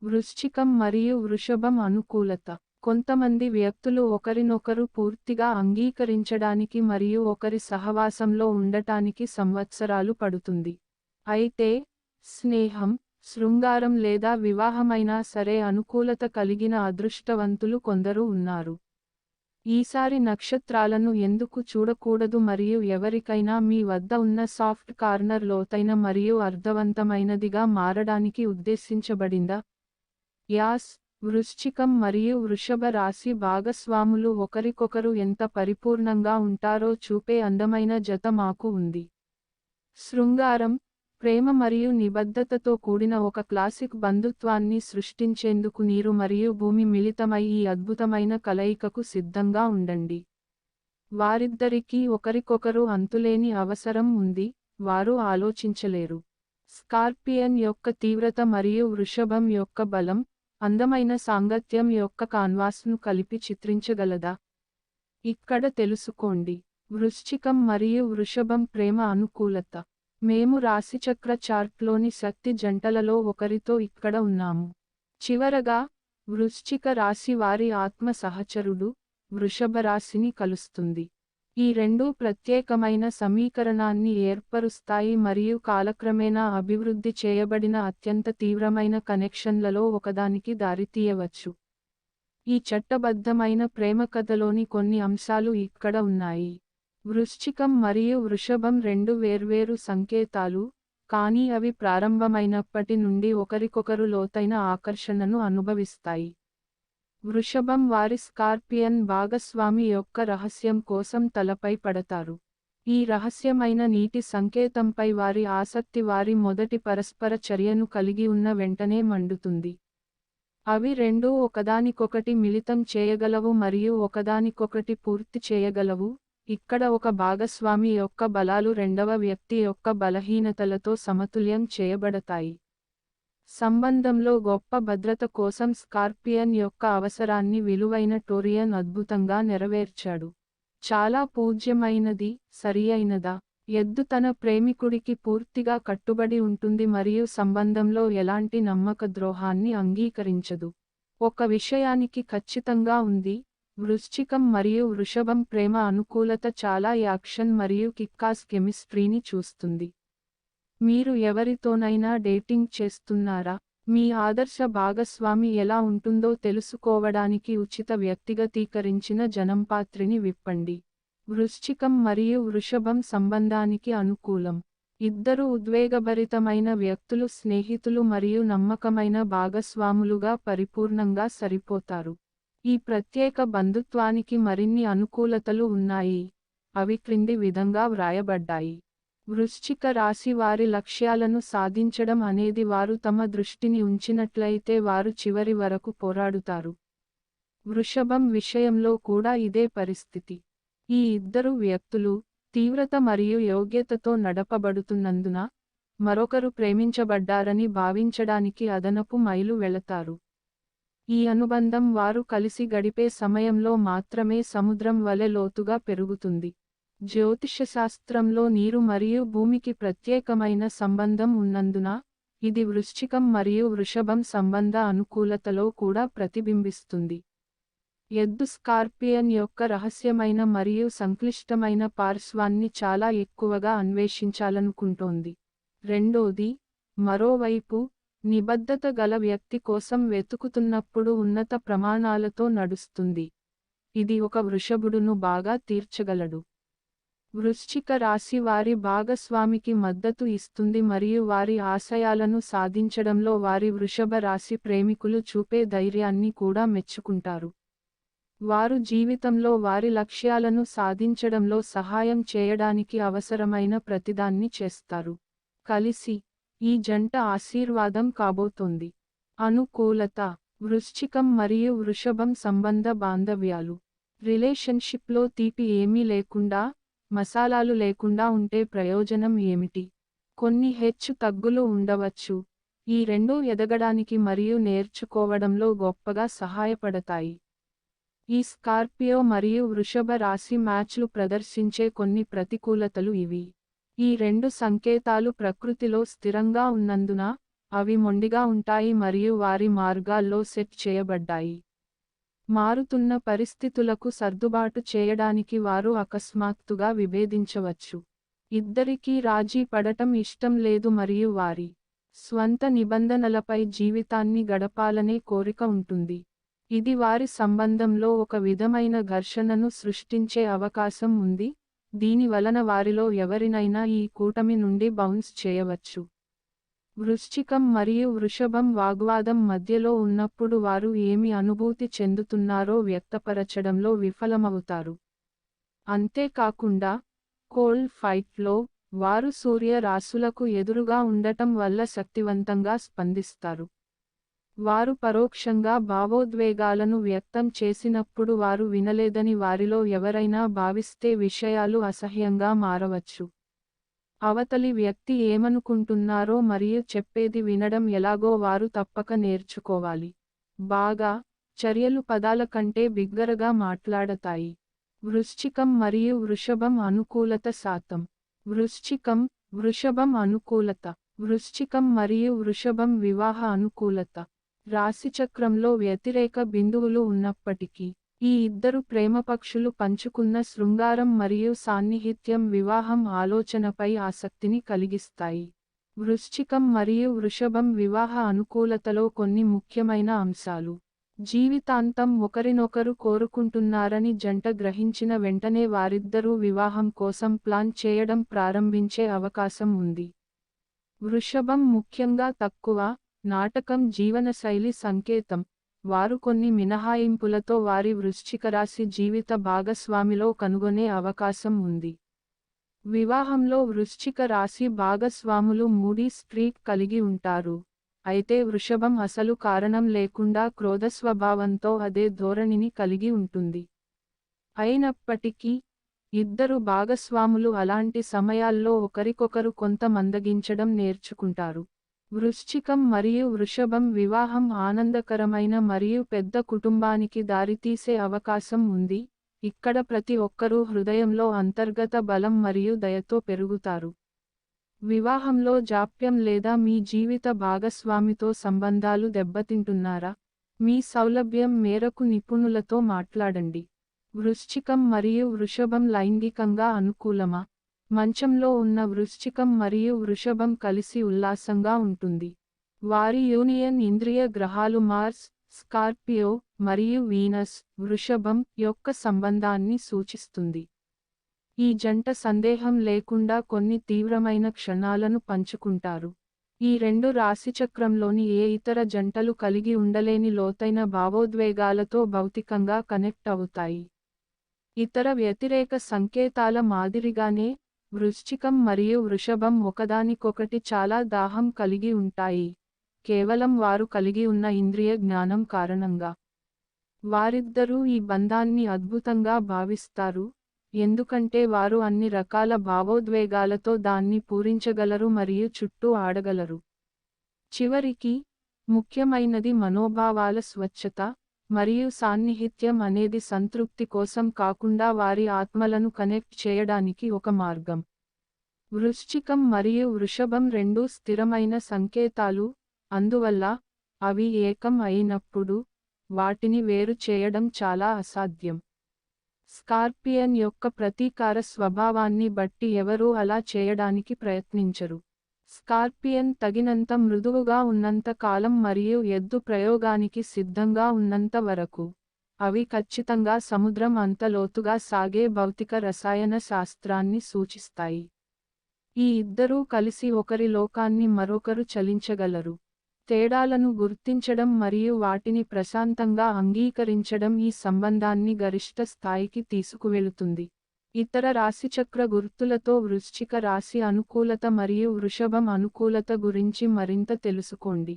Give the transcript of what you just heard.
వృశ్చికం మరియు వృషభం అనుకూలత. కొంతమంది వ్యక్తులు ఒకరినొకరు పూర్తిగా అంగీకరించడానికి మరియు ఒకరి సహవాసంలో ఉండటానికి సంవత్సరాలు పడుతుంది. అయితే, స్నేహం, శృంగారం లేదా వివాహమైనా సరే అనుకూలత కలిగిన అదృష్టవంతులు కొందరు ఉన్నారు. ఈసారి నక్షత్రాలను ఎందుకు చూడకూడదు మరియు ఎవరికైనా మీ వద్ద ఉన్న సాఫ్ట్ కార్నర్ లోతైన మరియు అర్థవంతమైనదిగా మారడానికి ఉద్దేశించబడిందా? యాస్, వృశ్చికం మరియు వృషభ రాశి భాగస్వాములు ఒకరికొకరు ఎంత పరిపూర్ణంగా ఉంటారో చూపే అందమైన జత మాకు ఉంది. శృంగారం, ప్రేమ మరియు నిబద్ధతతో కూడిన ఒక క్లాసిక్ బంధుత్వాన్ని సృష్టించేందుకు నీరు మరియు భూమి మిళితమై ఈ అద్భుతమైన కలయికకు సిద్ధంగా ఉండండి. వారిద్దరికీ ఒకరికొకరు అంతులేని అవసరం ఉంది, వారు ఆలోచించలేరు. స్కార్పియన్ యొక్క తీవ్రత మరియు వృషభం యొక్క బలం, అందమైన సాంగత్యం యొక్క కాన్వాస్ను కలిపి చిత్రించగలదా? ఇక్కడ తెలుసుకోండి. వృశ్చికం మరియు వృషభం ప్రేమ అనుకూలత. మేము రాశిచక్ర చార్ట్లోని శక్తి జంటలలో ఒకరితో ఇక్కడ ఉన్నాము. చివరగా, వృశ్చిక రాశి వారి ఆత్మ సహచరుడు, వృషభ రాశిని కలుస్తుంది. ఈ రెండూ ప్రత్యేకమైన సమీకరణాన్ని ఏర్పరుస్తాయి మరియు కాలక్రమేణా అభివృద్ధి చేయబడిన అత్యంత తీవ్రమైన కనెక్షన్లలో ఒకదానికి దారితీయవచ్చు. ఈ చట్టబద్ధమైన ప్రేమ కథలోని కొన్ని అంశాలు ఇక్కడ ఉన్నాయి. వృశ్చికం మరియు వృషభం రెండు వేర్వేరు సంకేతాలు, కానీ అవి ప్రారంభమైనప్పటి నుండి ఒకరికొకరు లోతైన ఆకర్షణను అనుభవిస్తాయి. వృషభం వారి స్కార్పియన్ భాగస్వామి యొక్క రహస్యం కోసం తలపై పడతారు. ఈ రహస్యమైన నీటి సంకేతంపై వారి ఆసక్తి వారి మొదటి పరస్పర చర్యను కలిగి ఉన్న వెంటనే మండుతుంది. అవి రెండూ ఒకదానికొకటి మిళితం చేయగలవు మరియు ఒకదానికొకటి పూర్తి చేయగలవు. ఇక్కడ ఒక భాగస్వామి యొక్క బలాలు రెండవ వ్యక్తి యొక్క బలహీనతలతో సమతుల్యం చేయబడతాయి. సంబంధంలో గొప్ప భద్రత కోసం స్కార్పియన్ యొక్క అవసరాన్ని విలువైన టోరియన్ అద్భుతంగా నెరవేర్చాడు. చాలా పూజ్యమైనది, సరియైనదా? ఎద్దు తన ప్రేమికుడికి పూర్తిగా కట్టుబడి ఉంటుంది మరియు సంబంధంలో ఎలాంటి నమ్మక ద్రోహాన్ని అంగీకరించదు. ఒక విషయానికి ఖచ్చితంగా ఉంది, వృశ్చికం మరియు వృషభం ప్రేమ అనుకూలత చాలా యాక్షన్ మరియు కిక్కాస్ కెమిస్ట్రీని చూస్తుంది. మీరు ఎవరితోనైనా డేటింగ్ చేస్తున్నారా? మీ ఆదర్శ భాగస్వామి ఎలా ఉంటుందో తెలుసుకోవడానికి ఉచిత వ్యక్తిగతీకరించిన జనంపాత్రిని విప్పండి. వృశ్చికం మరియు వృషభం సంబంధానికి అనుకూలం. ఇద్దరు ఉద్వేగభరితమైన వ్యక్తులు స్నేహితులు మరియు నమ్మకమైన భాగస్వాములుగా పరిపూర్ణంగా సరిపోతారు. ఈ ప్రత్యేక బంధుత్వానికి మరిన్ని అనుకూలతలు ఉన్నాయి. అవి క్రింది విధంగా వ్రాయబడ్డాయి. వృశ్చిక రాశి వారి లక్ష్యాలను సాధించడం అనేది వారు తమ దృష్టిని ఉంచినట్లయితే వారు చివరి వరకు పోరాడుతారు. వృషభం విషయంలో కూడా ఇదే పరిస్థితి. ఈ ఇద్దరు వ్యక్తులు, తీవ్రత మరియు యోగ్యతతో నడపబడుతున్నందున, మరొకరు ప్రేమించబడ్డారని భావించడానికి అదనపు మైలు వెళతారు. ఈ అనుబంధం వారు కలిసి గడిపే సమయంలో మాత్రమే సముద్రం వలె లోతుగా పెరుగుతుంది. జ్యోతిషశాస్త్రంలో నీరు మరియు భూమికి ప్రత్యేకమైన సంబంధం ఉన్నందున, ఇది వృశ్చికం మరియు వృషభం సంబంధ అనుకూలతలో కూడా ప్రతిబింబిస్తుంది. ఎద్దు స్కార్పియన్ యొక్క రహస్యమైన మరియు సంక్లిష్టమైన పార్శ్వాన్ని చాలా ఎక్కువగా అన్వేషించాలనుకుంటోంది. రెండోది, మరోవైపు, నిబద్ధత గల వ్యక్తి కోసం వెతుకుతున్నప్పుడు ఉన్నత ప్రమాణాలతో నడుస్తుంది. ఇది ఒక వృషభుడును బాగా తీర్చగలడు. వృశ్చిక రాశి వారి భాగస్వామికి మద్దతు ఇస్తుంది మరియు వారి ఆశయాలను సాధించడంలో వారి వృషభ రాశి ప్రేమికులు చూపే ధైర్యాన్ని కూడా మెచ్చుకుంటారు. వారు జీవితంలో వారి లక్ష్యాలను సాధించడంలో సహాయం చేయడానికి అవసరమైన ప్రతిదాన్ని చేస్తారు. కలిసి, ఈ జంట ఆశీర్వాదం కాబోతోంది. అనుకూలత. వృశ్చికం మరియు వృషభం సంబంధ బాంధవ్యాలు. రిలేషన్షిప్లో తీపి ఏమీ లేకుండా, మసాలాలు లేకుండా ఉంటే ప్రయోజనం ఏమిటి? కొన్ని హెచ్చు తగ్గులు ఉండవచ్చు. ఈ రెండూ ఎదగడానికి మరియు నేర్చుకోవడంలో గొప్పగా సహాయపడతాయి. ఈ స్కార్పియో మరియు వృషభ రాశి మ్యాచ్లు ప్రదర్శించే కొన్ని ప్రతికూలతలు ఇవి. ఈ రెండు సంకేతాలు ప్రకృతిలో స్థిరంగా ఉన్నందున, అవి మొండిగా ఉంటాయి మరియు వారి మార్గాల్లో సెట్ చేయబడ్డాయి. మారుతున్న పరిస్థితులకు సర్దుబాటు చేయడానికి వారు అకస్మాత్తుగా విభేదించవచ్చు. ఇద్దరికీ రాజీ పడటం ఇష్టం లేదు మరియు వారి స్వంత నిబంధనలపై జీవితాన్ని గడపాలనే కోరిక ఉంటుంది. ఇది వారి సంబంధంలో ఒక విధమైన ఘర్షణను సృష్టించే అవకాశం ఉంది, దీని వలన వారిలో ఎవరినైనా ఈ కూటమి నుండి బౌన్స్ చేయవచ్చు. వృశ్చికం మరియు వృషభం వాగ్వాదం మధ్యలో ఉన్నప్పుడు వారు ఏమి అనుభూతి చెందుతున్నారో వ్యక్తపరచడంలో విఫలమవుతారు. అంతేకాకుండా, కోల్డ్ ఫైట్లో, వారు సూర్య రాశులకు ఎదురుగా ఉండటం వల్ల శక్తివంతంగా స్పందిస్తారు. వారు పరోక్షంగా భావోద్వేగాలను వ్యక్తం చేసినప్పుడు వారు వినలేదని వారిలో ఎవరైనా భావిస్తే విషయాలు అసహ్యంగా మారవచ్చు. అవతలి వ్యక్తి ఏమనుకుంటున్నారో మరియు చెప్పేది వినడం ఎలాగో వారు తప్పక నేర్చుకోవాలి. బాగా, చర్యలు పదాల కంటే బిగ్గరగా మాట్లాడతాయి. వృశ్చికం మరియు వృషభం అనుకూలత శాతం. వృశ్చికం, వృషభం అనుకూలత. వృశ్చికం మరియు వృషభం వివాహ అనుకూలత. రాశిచక్రంలో వ్యతిరేక బిందువులు ఉన్నప్పటికీ, ఈ ఇద్దరు ప్రేమపక్షులు పంచుకున్న శృంగారం మరియు సాన్నిహిత్యం వివాహం ఆలోచనపై ఆసక్తిని కలిగిస్తాయి. వృశ్చికం మరియు వృషభం వివాహ అనుకూలతలో కొన్ని ముఖ్యమైన అంశాలు. జీవితాంతం ఒకరినొకరు కోరుకుంటున్నారని జంట గ్రహించిన వెంటనే వారిద్దరూ వివాహం కోసం ప్లాన్ చేయడం ప్రారంభించే అవకాశం ఉంది. వృషభం ముఖ్యంగా తక్కువ నాటకం జీవనశైలి సంకేతం. వారు కొన్ని మినహాయింపులతో వారి వృశ్చికరాశి జీవిత భాగస్వామిలో కనుగొనే అవకాశం ఉంది. వివాహంలో వృశ్చిక రాశి భాగస్వాములు మూడీ స్ట్రీక్ కలిగి ఉంటారు, అయితే వృషభం అసలు కారణం లేకుండా క్రోధస్వభావంతో అదే ధోరణిని కలిగి ఉంటుంది. అయినప్పటికీ, ఇద్దరు భాగస్వాములు అలాంటి సమయాల్లో ఒకరికొకరు కొంత మందగించడం నేర్చుకుంటారు. వృశ్చికం మరియు వృషభం వివాహం ఆనందకరమైన మరియు పెద్ద కుటుంబానికి దారితీసే అవకాశం ఉంది, ఇక్కడ ప్రతి ఒక్కరూ హృదయంలో అంతర్గత బలం మరియు దయతో పెరుగుతారు. వివాహంలో జాప్యం లేదా మీ జీవిత భాగస్వామితో సంబంధాలు దెబ్బతింటున్నారా? మీ సౌలభ్యం మేరకు నిపుణులతో మాట్లాడండి. వృశ్చికం మరియు వృషభం లైంగికంగా అనుకూలమా? మంచంలో ఉన్న వృశ్చికం మరియు వృషభం కలిసి ఉల్లాసంగా ఉంటుంది. వారి యూనియన్ ఇంద్రియ గ్రహాలు మార్స్, స్కార్పియో, మరియు వీనస్, వృషభం యొక్క సంబంధాన్ని సూచిస్తుంది. ఈ జంట సందేహం లేకుండా కొన్ని తీవ్రమైన క్షణాలను పంచుకుంటారు. ఈ రెండు రాశిచక్రంలోని ఏ ఇతర జంటలు కలిగి ఉండలేని లోతైన భావోద్వేగాలతో భౌతికంగా కనెక్ట్ అవుతాయి. ఇతర వ్యతిరేక సంకేతాల మాదిరిగానే, వృశ్చికం మరియు వృషభం ఒకదానికొకటి చాలా దాహం కలిగి ఉంటాయి, కేవలం వారు కలిగి ఉన్న ఇంద్రియ జ్ఞానం కారణంగా. వారిద్దరూ ఈ బంధాన్ని అద్భుతంగా భావిస్తారు, ఎందుకంటే వారు అన్ని రకాల భావోద్వేగాలతో దాన్ని పూరించగలరు మరియు చుట్టూ ఆడగలరు. చివరికి, ముఖ్యమైనది మనోభావాల స్వచ్ఛత మరియు సాన్నిహిత్యం అనేది సంతృప్తి కోసం కాకుండా వారి ఆత్మలను కనెక్ట్ చేయడానికి ఒక మార్గం. వృశ్చికం మరియు వృషభం రెండూ స్థిరమైన సంకేతాలు, అందువల్ల, అవి ఏకం అయినప్పుడు, వాటిని వేరు చేయడం చాలా అసాధ్యం. స్కార్పియన్ యొక్క ప్రతీకార స్వభావాన్ని బట్టి ఎవరూ అలా చేయడానికి ప్రయత్నించరు. స్కార్పియన్ తగినంత మృదువుగా ఉన్నంత కాలం మరియు ఎద్దు ప్రయోగానికి సిద్ధంగా ఉన్నంత వరకు, అవి ఖచ్చితంగా సముద్రం అంత లోతుగా సాగే భౌతిక రసాయన శాస్త్రాన్ని సూచిస్తాయి. ఈ ఇద్దరూ కలిసి ఒకరి లోకాన్ని మరొకరు చలించగలరు. తేడాలను గుర్తించడం మరియు వాటిని ప్రశాంతంగా అంగీకరించడం ఈ సంబంధాన్ని గరిష్ట స్థాయికి తీసుకువెళుతుంది. ఇతర రాశిచక్ర గుర్తులతో వృశ్చిక రాశి అనుకూలత మరియు వృషభం అనుకూలత గురించి మరింత తెలుసుకోండి.